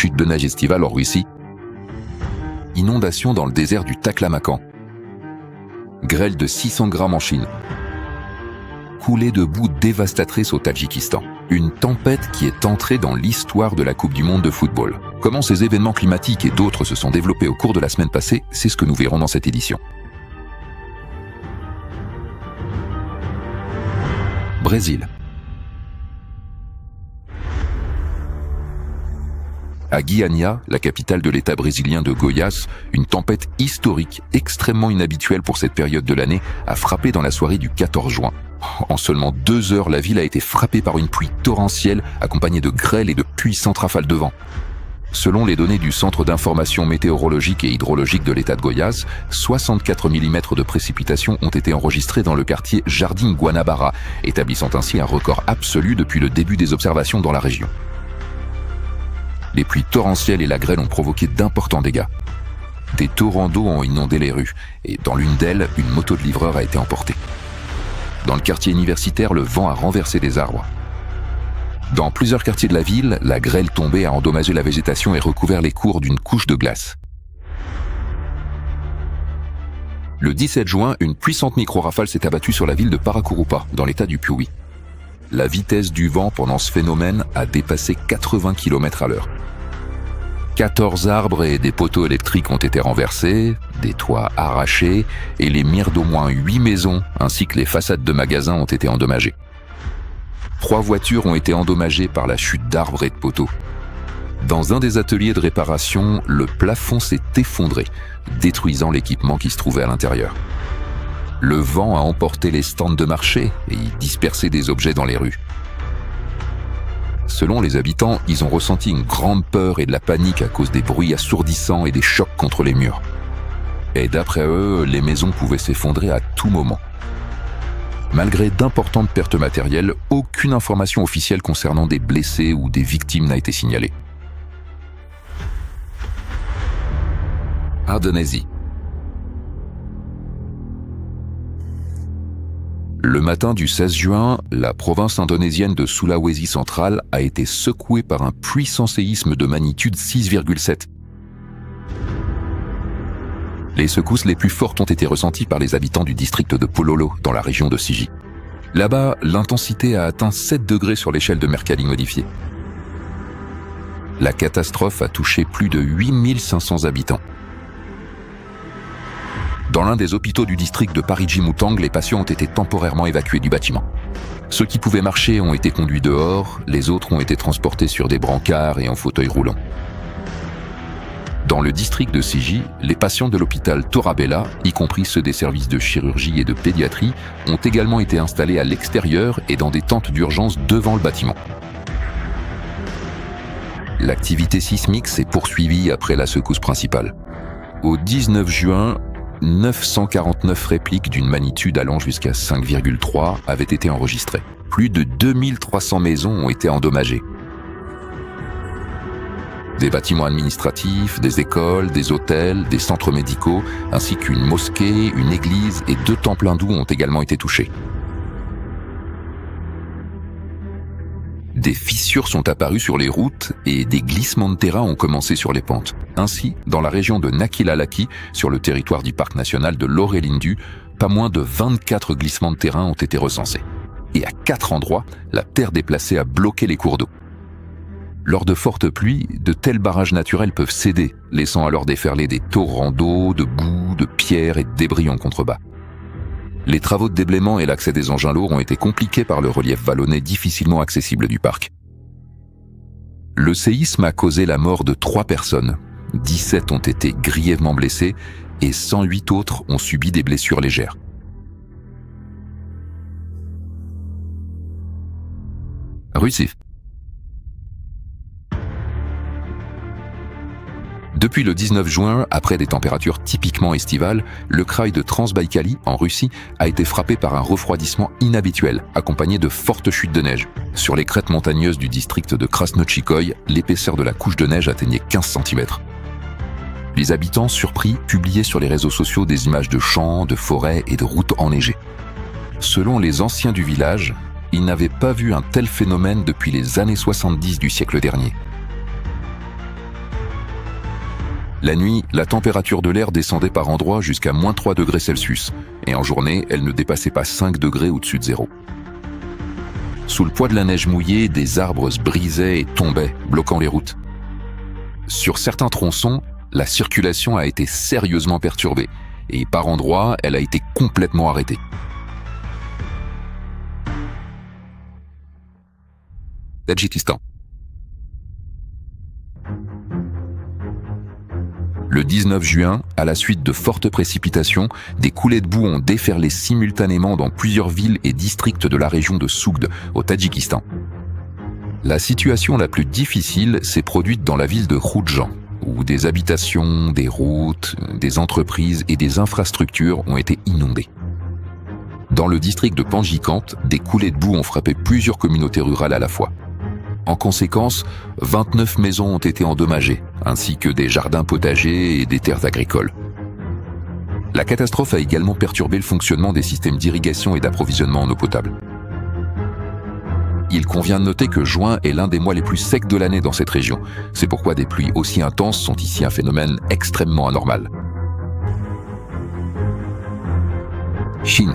chute de neige estivale en Russie. Inondation dans le désert du Taklamakan. Grêle de 600 grammes en Chine. Coulée de boue dévastatrice au Tadjikistan. Une tempête qui est entrée dans l'histoire de la Coupe du Monde de football. Comment ces événements climatiques et d'autres se sont développés au cours de la semaine passée, c'est ce que nous verrons dans cette édition. Brésil. À Goiânia, la capitale de l'État brésilien de Goiás, une tempête historique, extrêmement inhabituelle pour cette période de l'année, a frappé dans la soirée du 14 juin. En seulement 2 heures, la ville a été frappée par une pluie torrentielle, accompagnée de grêle et de puissantes rafales de vent. Selon les données du Centre d'information météorologique et hydrologique de l'État de Goiás, 64 mm de précipitations ont été enregistrées dans le quartier Jardim Guanabara, établissant ainsi un record absolu depuis le début des observations dans la région. Les pluies torrentielles et la grêle ont provoqué d'importants dégâts. Des torrents d'eau ont inondé les rues, et dans l'une d'elles, une moto de livreur a été emportée. Dans le quartier universitaire, le vent a renversé des arbres. Dans plusieurs quartiers de la ville, la grêle tombée a endommagé la végétation et recouvert les cours d'une couche de glace. Le 17 juin, une puissante micro-rafale s'est abattue sur la ville de Paracurupa, dans l'état du Piauí. La vitesse du vent pendant ce phénomène a dépassé 80 km/h. 14 arbres et des poteaux électriques ont été renversés, des toits arrachés et les murs d'au moins 8 maisons ainsi que les façades de magasins ont été endommagées. 3 voitures ont été endommagées par la chute d'arbres et de poteaux. Dans un des ateliers de réparation, le plafond s'est effondré, détruisant l'équipement qui se trouvait à l'intérieur. Le vent a emporté les stands de marché et y dispersé des objets dans les rues. Selon les habitants, ils ont ressenti une grande peur et de la panique à cause des bruits assourdissants et des chocs contre les murs. Et d'après eux, les maisons pouvaient s'effondrer à tout moment. Malgré d'importantes pertes matérielles, aucune information officielle concernant des blessés ou des victimes n'a été signalée. Indonésie. Le matin du 16 juin, la province indonésienne de Sulawesi centrale a été secouée par un puissant séisme de magnitude 6,7. Les secousses les plus fortes ont été ressenties par les habitants du district de Pololo, dans la région de Sigi. Là-bas, l'intensité a atteint 7 degrés sur l'échelle de Mercalli modifiée. La catastrophe a touché plus de 8500 habitants. Dans l'un des hôpitaux du district de Parigi Mutang, les patients ont été temporairement évacués du bâtiment. Ceux qui pouvaient marcher ont été conduits dehors, les autres ont été transportés sur des brancards et en fauteuil roulant. Dans le district de Sigi, les patients de l'hôpital Torabella, y compris ceux des services de chirurgie et de pédiatrie, ont également été installés à l'extérieur et dans des tentes d'urgence devant le bâtiment. L'activité sismique s'est poursuivie après la secousse principale. Au 19 juin, 949 répliques d'une magnitude allant jusqu'à 5,3 avaient été enregistrées. Plus de 2300 maisons ont été endommagées. Des bâtiments administratifs, des écoles, des hôtels, des centres médicaux, ainsi qu'une mosquée, une église et 2 temples hindous ont également été touchés. Des fissures sont apparues sur les routes et des glissements de terrain ont commencé sur les pentes. Ainsi, dans la région de Nakilalaki, sur le territoire du parc national de Lorelindu, pas moins de 24 glissements de terrain ont été recensés. Et à 4 endroits, la terre déplacée a bloqué les cours d'eau. Lors de fortes pluies, de tels barrages naturels peuvent céder, laissant alors déferler des torrents d'eau, de boue, de pierres et de débris en contrebas. Les travaux de déblaiement et l'accès des engins lourds ont été compliqués par le relief vallonné difficilement accessible du parc. Le séisme a causé la mort de 3 personnes. 17 ont été grièvement blessés et 108 autres ont subi des blessures légères. Russie. Depuis le 19 juin, après des températures typiquement estivales, le kraï de Transbaïkalie, en Russie, a été frappé par un refroidissement inhabituel, accompagné de fortes chutes de neige. Sur les crêtes montagneuses du district de Krasnochikoï, l'épaisseur de la couche de neige atteignait 15 cm. Les habitants, surpris, publiaient sur les réseaux sociaux des images de champs, de forêts et de routes enneigées. Selon les anciens du village, ils n'avaient pas vu un tel phénomène depuis les années 70 du siècle dernier. La nuit, la température de l'air descendait par endroits jusqu'à moins 3 degrés Celsius, et en journée, elle ne dépassait pas 5 degrés au-dessus de zéro. Sous le poids de la neige mouillée, des arbres se brisaient et tombaient, bloquant les routes. Sur certains tronçons, la circulation a été sérieusement perturbée, et par endroits, elle a été complètement arrêtée. Tadjikistan. Le 19 juin, à la suite de fortes précipitations, des coulées de boue ont déferlé simultanément dans plusieurs villes et districts de la région de Sougd, au Tadjikistan. La situation la plus difficile s'est produite dans la ville de Khoudjan, où des habitations, des routes, des entreprises et des infrastructures ont été inondées. Dans le district de Panjikant, des coulées de boue ont frappé plusieurs communautés rurales à la fois. En conséquence, 29 maisons ont été endommagées, ainsi que des jardins potagers et des terres agricoles. La catastrophe a également perturbé le fonctionnement des systèmes d'irrigation et d'approvisionnement en eau potable. Il convient de noter que juin est l'un des mois les plus secs de l'année dans cette région. C'est pourquoi des pluies aussi intenses sont ici un phénomène extrêmement anormal. Chine.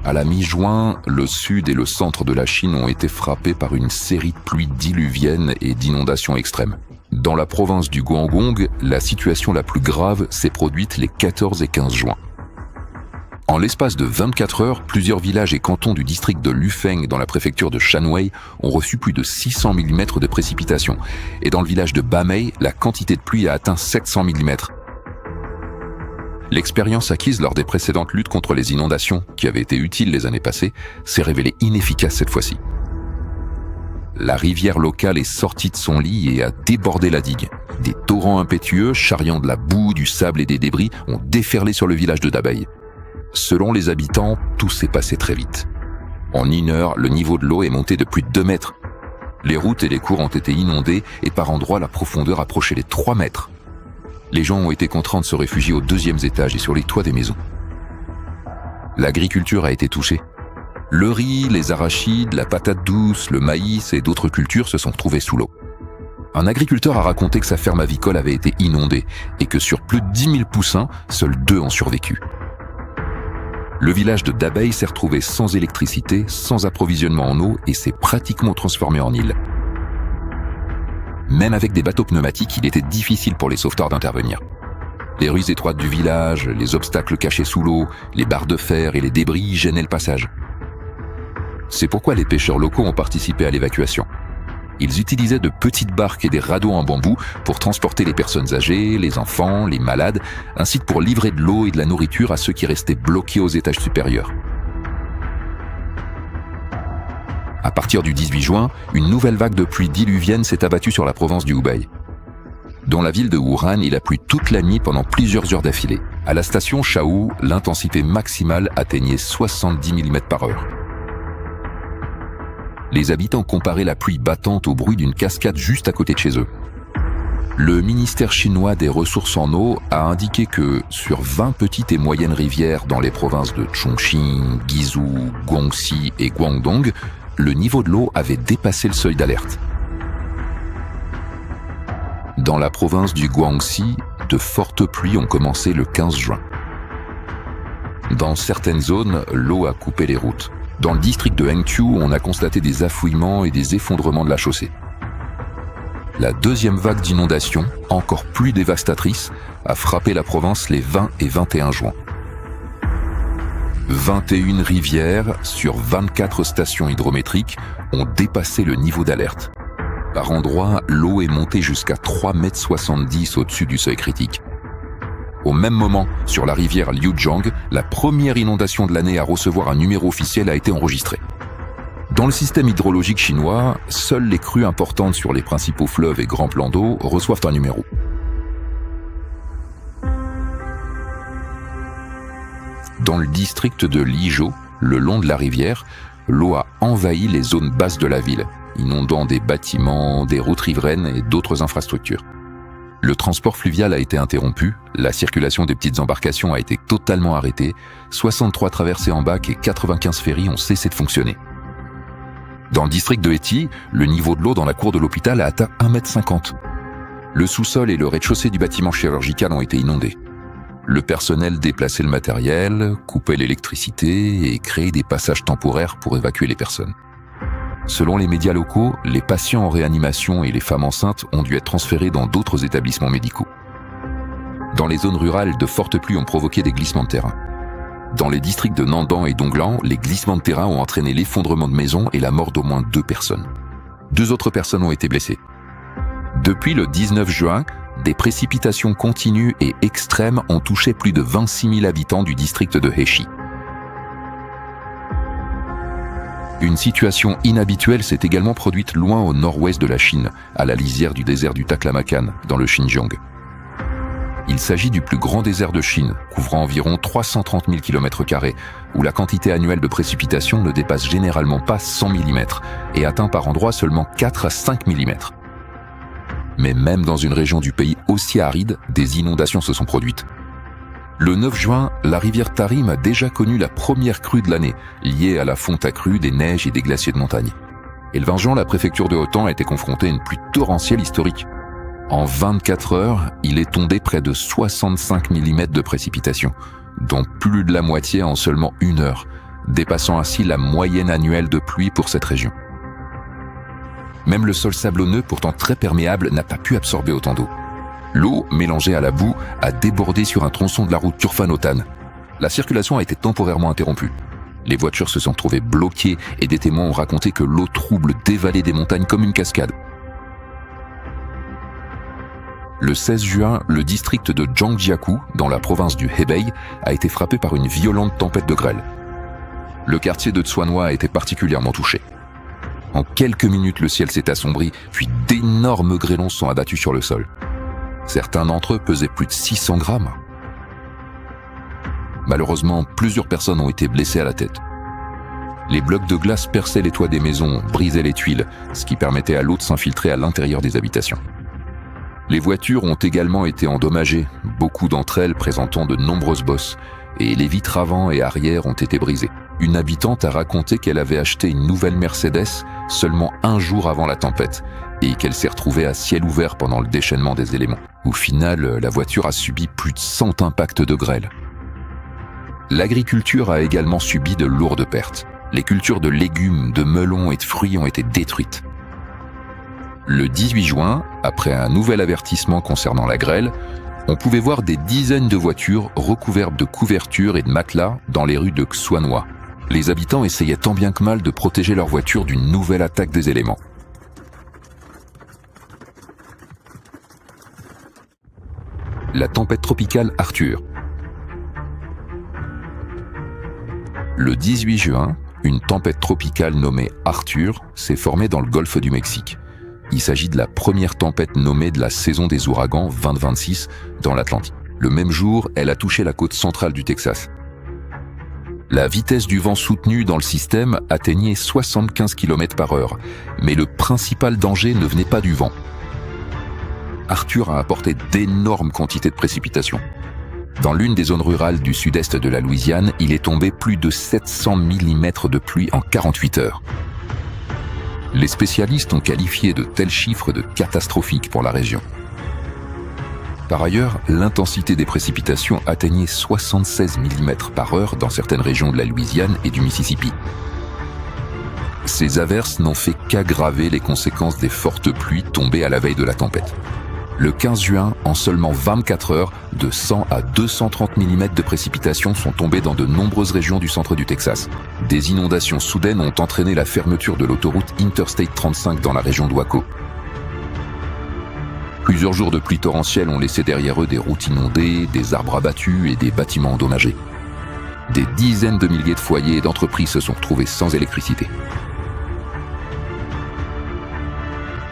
À la mi-juin, le sud et le centre de la Chine ont été frappés par une série de pluies diluviennes et d'inondations extrêmes. Dans la province du Guangdong, la situation la plus grave s'est produite les 14 et 15 juin. En l'espace de 24 heures, plusieurs villages et cantons du district de Lufeng dans la préfecture de Shanwei ont reçu plus de 600 mm de précipitations. Et dans le village de Bamei, la quantité de pluie a atteint 700 mm. L'expérience acquise lors des précédentes luttes contre les inondations, qui avaient été utiles les années passées, s'est révélée inefficace cette fois-ci. La rivière locale est sortie de son lit et a débordé la digue. Des torrents impétueux, charriant de la boue, du sable et des débris, ont déferlé sur le village de Dabei. Selon les habitants, tout s'est passé très vite. En 1 heure, le niveau de l'eau est monté de plus de 2 mètres. Les routes et les cours ont été inondées et par endroits la profondeur approchait les 3 mètres. Les gens ont été contraints de se réfugier au 2e étage et sur les toits des maisons. L'agriculture a été touchée. Le riz, les arachides, la patate douce, le maïs et d'autres cultures se sont retrouvés sous l'eau. Un agriculteur a raconté que sa ferme avicole avait été inondée et que sur plus de 10 000 poussins, seuls 2 ont survécu. Le village de Dabei s'est retrouvé sans électricité, sans approvisionnement en eau et s'est pratiquement transformé en île. Même avec des bateaux pneumatiques, il était difficile pour les sauveteurs d'intervenir. Les rues étroites du village, les obstacles cachés sous l'eau, les barres de fer et les débris gênaient le passage. C'est pourquoi les pêcheurs locaux ont participé à l'évacuation. Ils utilisaient de petites barques et des radeaux en bambou pour transporter les personnes âgées, les enfants, les malades, ainsi que pour livrer de l'eau et de la nourriture à ceux qui restaient bloqués aux étages supérieurs. À partir du 18 juin, une nouvelle vague de pluie diluvienne s'est abattue sur la province du Hubei. Dans la ville de Wuhan, il a plu toute la nuit pendant plusieurs heures d'affilée. À la station Shaou, l'intensité maximale atteignait 70 mm par heure. Les habitants comparaient la pluie battante au bruit d'une cascade juste à côté de chez eux. Le ministère chinois des ressources en eau a indiqué que sur 20 petites et moyennes rivières dans les provinces de Chongqing, Guizhou, Guangxi et Guangdong, le niveau de l'eau avait dépassé le seuil d'alerte. Dans la province du Guangxi, de fortes pluies ont commencé le 15 juin. Dans certaines zones, l'eau a coupé les routes. Dans le district de Hengqiu, on a constaté des affouillements et des effondrements de la chaussée. La deuxième vague d'inondations, encore plus dévastatrice, a frappé la province les 20 et 21 juin. 21 rivières sur 24 stations hydrométriques ont dépassé le niveau d'alerte. Par endroits, l'eau est montée jusqu'à 3,70 m au-dessus du seuil critique. Au même moment, sur la rivière Liujiang, la première inondation de l'année à recevoir un numéro officiel a été enregistrée. Dans le système hydrologique chinois, seules les crues importantes sur les principaux fleuves et grands plans d'eau reçoivent un numéro. Dans le district de Lizhou, le long de la rivière, l'eau a envahi les zones basses de la ville, inondant des bâtiments, des routes riveraines et d'autres infrastructures. Le transport fluvial a été interrompu, la circulation des petites embarcations a été totalement arrêtée, 63 traversées en bac et 95 ferries ont cessé de fonctionner. Dans le district de Haiti, le niveau de l'eau dans la cour de l'hôpital a atteint 1,50 m. Le sous-sol et le rez-de-chaussée du bâtiment chirurgical ont été inondés. Le personnel déplaçait le matériel, coupait l'électricité et créait des passages temporaires pour évacuer les personnes. Selon les médias locaux, les patients en réanimation et les femmes enceintes ont dû être transférés dans d'autres établissements médicaux. Dans les zones rurales, de fortes pluies ont provoqué des glissements de terrain. Dans les districts de Nandan et d'Onglan, les glissements de terrain ont entraîné l'effondrement de maisons et la mort d'au moins 2 personnes. 2 autres personnes ont été blessées. Depuis le 19 juin, des précipitations continues et extrêmes ont touché plus de 26 000 habitants du district de Héchi. Une situation inhabituelle s'est également produite loin au nord-ouest de la Chine, à la lisière du désert du Taklamakan, dans le Xinjiang. Il s'agit du plus grand désert de Chine, couvrant environ 330 000 km², où la quantité annuelle de précipitations ne dépasse généralement pas 100 mm et atteint par endroits seulement 4 à 5 mm. Mais même dans une région du pays aussi aride, des inondations se sont produites. Le 9 juin, la rivière Tarim a déjà connu la première crue de l'année, liée à la fonte accrue des neiges et des glaciers de montagne. Et le 20 juin, la préfecture de Hotan a été confrontée à une pluie torrentielle historique. En 24 heures, il est tombé près de 65 mm de précipitations, dont plus de la moitié en seulement 1 heure, dépassant ainsi la moyenne annuelle de pluie pour cette région. Même le sol sablonneux, pourtant très perméable, n'a pas pu absorber autant d'eau. L'eau, mélangée à la boue, a débordé sur un tronçon de la route Turfan-Hotan. La circulation a été temporairement interrompue. Les voitures se sont trouvées bloquées et des témoins ont raconté que l'eau trouble dévalait des montagnes comme une cascade. Le 16 juin, le district de Jiangjiakou, dans la province du Hebei, a été frappé par une violente tempête de grêle. Le quartier de Tsuanhua a été particulièrement touché. En quelques minutes, le ciel s'est assombri, puis d'énormes grêlons sont abattus sur le sol. Certains d'entre eux pesaient plus de 600 grammes. Malheureusement, plusieurs personnes ont été blessées à la tête. Les blocs de glace perçaient les toits des maisons, brisaient les tuiles, ce qui permettait à l'eau de s'infiltrer à l'intérieur des habitations. Les voitures ont également été endommagées, beaucoup d'entre elles présentant de nombreuses bosses, et les vitres avant et arrière ont été brisées. Une habitante a raconté qu'elle avait acheté une nouvelle Mercedes seulement 1 jour avant la tempête, et qu'elle s'est retrouvée à ciel ouvert pendant le déchaînement des éléments. Au final, la voiture a subi plus de 100 impacts de grêle. L'agriculture a également subi de lourdes pertes. Les cultures de légumes, de melons et de fruits ont été détruites. Le 18 juin, après un nouvel avertissement concernant la grêle, on pouvait voir des dizaines de voitures recouvertes de couvertures et de matelas dans les rues de Tsuanhua. Les habitants essayaient tant bien que mal de protéger leurs voitures d'une nouvelle attaque des éléments. La tempête tropicale Arthur. Le 18 juin, une tempête tropicale nommée Arthur s'est formée dans le golfe du Mexique. Il s'agit de la première tempête nommée de la saison des ouragans 2026 dans l'Atlantique. Le même jour, elle a touché la côte centrale du Texas. La vitesse du vent soutenu dans le système atteignait 75 km/h, mais le principal danger ne venait pas du vent. Arthur a apporté d'énormes quantités de précipitations. Dans l'une des zones rurales du sud-est de la Louisiane, il est tombé plus de 700 mm de pluie en 48 heures. Les spécialistes ont qualifié de tels chiffres de catastrophiques pour la région. Par ailleurs, l'intensité des précipitations atteignait 76 mm/h dans certaines régions de la Louisiane et du Mississippi. Ces averses n'ont fait qu'aggraver les conséquences des fortes pluies tombées à la veille de la tempête. Le 15 juin, en seulement 24 heures, de 100 à 230 mm de précipitations sont tombées dans de nombreuses régions du centre du Texas. Des inondations soudaines ont entraîné la fermeture de l'autoroute Interstate 35 dans la région de Waco. Plusieurs jours de pluie torrentielle ont laissé derrière eux des routes inondées, des arbres abattus et des bâtiments endommagés. Des dizaines de milliers de foyers et d'entreprises se sont retrouvés sans électricité.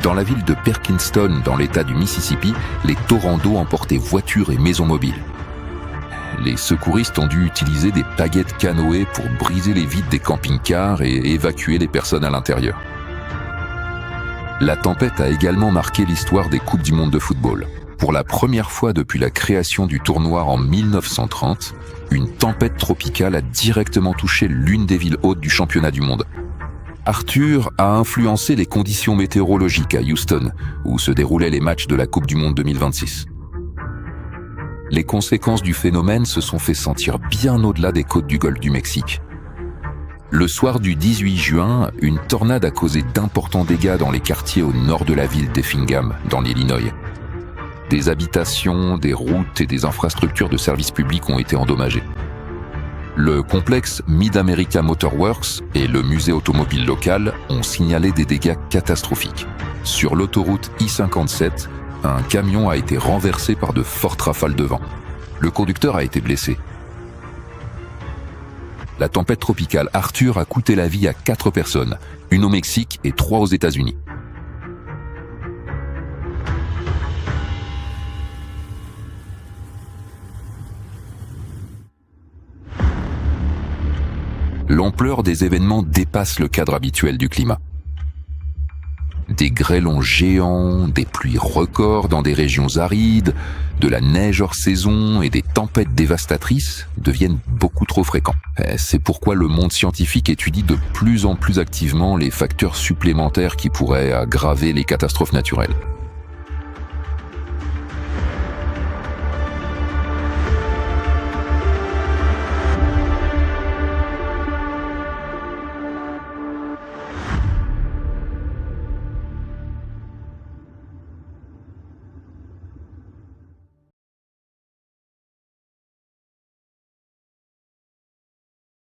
Dans la ville de Perkinston, dans l'état du Mississippi, les torrents d'eau emportaient voitures et maisons mobiles. Les secouristes ont dû utiliser des pagaies de canoë pour briser les vitres des camping-cars et évacuer les personnes à l'intérieur. La tempête a également marqué l'histoire des Coupes du monde de football. Pour la première fois depuis la création du tournoi en 1930, une tempête tropicale a directement touché l'une des villes hautes du championnat du monde. Arthur a influencé les conditions météorologiques à Houston, où se déroulaient les matchs de la Coupe du Monde 2026. Les conséquences du phénomène se sont fait sentir bien au-delà des côtes du golfe du Mexique. Le soir du 18 juin, une tornade a causé d'importants dégâts dans les quartiers au nord de la ville d'Effingham, dans l'Illinois. Des habitations, des routes et des infrastructures de services publics ont été endommagées. Le complexe Mid-America Motor Works et le musée automobile local ont signalé des dégâts catastrophiques. Sur l'autoroute I-57, un camion a été renversé par de fortes rafales de vent. Le conducteur a été blessé. La tempête tropicale Arthur a coûté la vie à 4 personnes, une au Mexique et 3 aux États-Unis. L'ampleur des événements dépasse le cadre habituel du climat. Des grêlons géants, des pluies records dans des régions arides, de la neige hors saison et des tempêtes dévastatrices deviennent beaucoup trop fréquents. C'est pourquoi le monde scientifique étudie de plus en plus activement les facteurs supplémentaires qui pourraient aggraver les catastrophes naturelles.